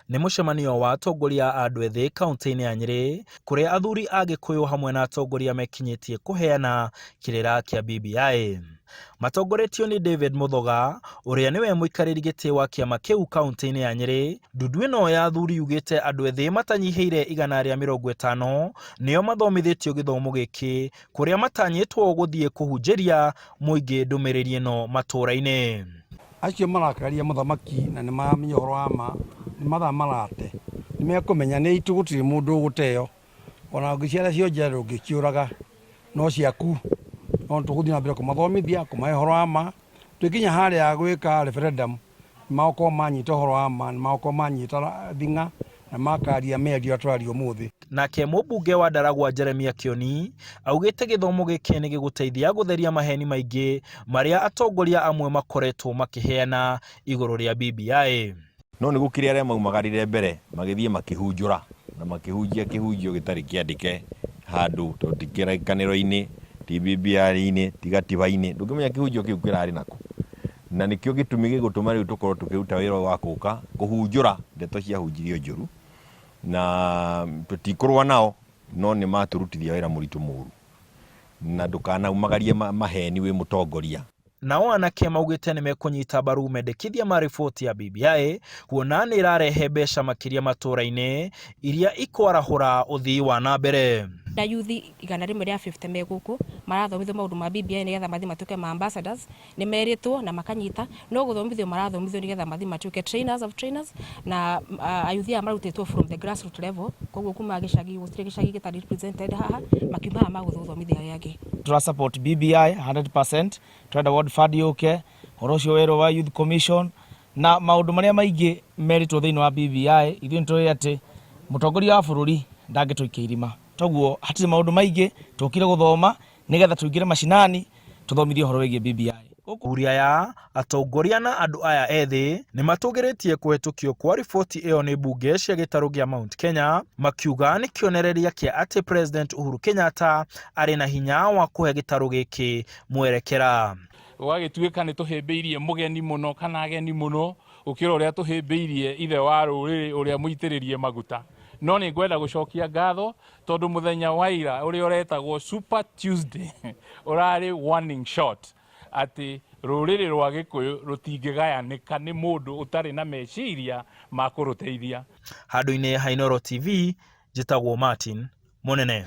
Nĩ mũcemanio wa atongoria a andũ ethĩ kaunti-inĩ ya Nyeri, kũrĩa athuri a Gĩkũyũ hamwe na atongoria mekinyĩtie kũheana kĩrĩra kĩa BBI. Matongoretio nĩ David Mũthoga, ũrĩa nĩwe mũikarĩri gĩtĩ wa kĩama kĩu kaunti-inĩ ya Nyeri. Ndundu ĩno ya athuri yugĩte andũ ethĩ matanyihĩire 150 nĩo mathomithĩtio gĩthomo gĩkĩ, kũrĩa matanyĩtwo gũthiĩ kũhunjĩria mũingĩ ndũmĩrĩri ĩno matũũra-inĩ. Acio marakaria mũthamaki na nĩ mamenya ũhoro wa ma, nĩ mathaa marate, nĩ mekũmenya nĩ itu gũtirĩ mũndũ ũgũteo, ona ũngĩciara cio njerũ ũngĩkĩũraga no ciaku, no tũgũthiĩ na mbere kũmathomithia, kũmahe ũhoro wa ma, twĩkinya harĩa gwĩka referendum, magokorwo manyita ũhoro wa ma, magokorwo manyita thing'a na makaria mĩario tũraria ũmũthĩ. Nake mũmbunge wa Ndaragwa Jeremia Kioni augĩte gĩthomo gĩkĩ nĩ gĩgũteithia gũtheria maheni maingĩ marĩa atongoria amwe makoretwo makĩheana igũrũ rĩa BBI. No nĩ gũkĩrĩ arĩa maumagarire mbere magĩthiĩ makĩhunjũra na makĩhunjia kĩhunjio gĩtarĩ kĩandĩke handũ, tondũ ti kĩrĩkanĩro-inĩ, ti BBI-inĩ, ti gatiba-inĩ, ndũngĩmenya kĩhunjio kĩu kĩrarĩ nako. Na nĩkĩo gĩtũmi gĩgũtũma rĩu tũkorwo tũkĩruta wĩra wa gũka kũhunjũra ndeto ciahunjirio njũru, na tũtikũrũa nao, no nĩ matũrutithia wĩra mũritũ mũru, na ndũkanaumagarie maheni wĩ mũtongoria. Nao anake maugĩte nĩ mekũnyita mbaru mendekithia ma riboti ya BBI, kuona nĩ ĩrarehe mbeca makĩria matũũra-inĩ iria ikwarahũra ũthii wa na mbere. Na yuthi 150 me gũkũ marathomithio maũndũ ma BBI nĩgetha mathi matuĩke ma ambassadors, nĩ meritwo na makanyita, no gũthomithio marathomithio nĩgetha mathi matuĩke trainers of trainers, na ayuthi marutĩtwo from the grassroots level, koguo kuma gĩcagi gũtirĩ gĩcagi gĩtarĩ represented haha, makiumaga magũthomithia arĩa angĩ. Tura support BBI 100%, twenda World Fund yũke, ũhoro ũcio werũ wa Youth Commission na maũndũ marĩa maingĩ meritwo thĩinĩ wa BBI. Ithuĩ nĩtũĩ atĩ mũtongoria wa bũrũri ndangĩtũikia irima, toguo hatirĩ maũndũ maingĩ tũkire gũthoma nĩgetha tũingĩre macinani tũthomithie ũhoro wĩgiĩ BBI. Kuria ya atongoria na andũ aya ethĩ nĩ matũgĩrĩtie kũhetũkio kwa riboti ĩyo nĩ mbunge cia gĩtarũ gĩa Mount Kenya, makiuga nĩ kĩonereria kĩa atĩ President Uhuru Kenyatta arĩ na hinya wa kũhe gĩtarũ gĩkĩ mwerekera. Ũgagĩtuĩka nĩ tũhĩmbĩirie mũgeni mũno kana ageni mũno ũkĩra ũrĩa tũhĩmbĩirie ithe wa rũrĩrĩ ũrĩa mũitĩrĩrie maguta. No nĩ ngwenda gũcokia ngatho tondũ mũthenya wa ira ũrĩa ũretagwo Super Tuesday ũrarĩ warning shot atĩ rũrĩrĩ rwa Gĩkũyũ rũtingĩgayanĩka nĩ mũndũ ũtarĩ na meciria ma kũrũteithia. Handũ-inĩ ha Inooro TV, njĩtagwo Martin Mũnene.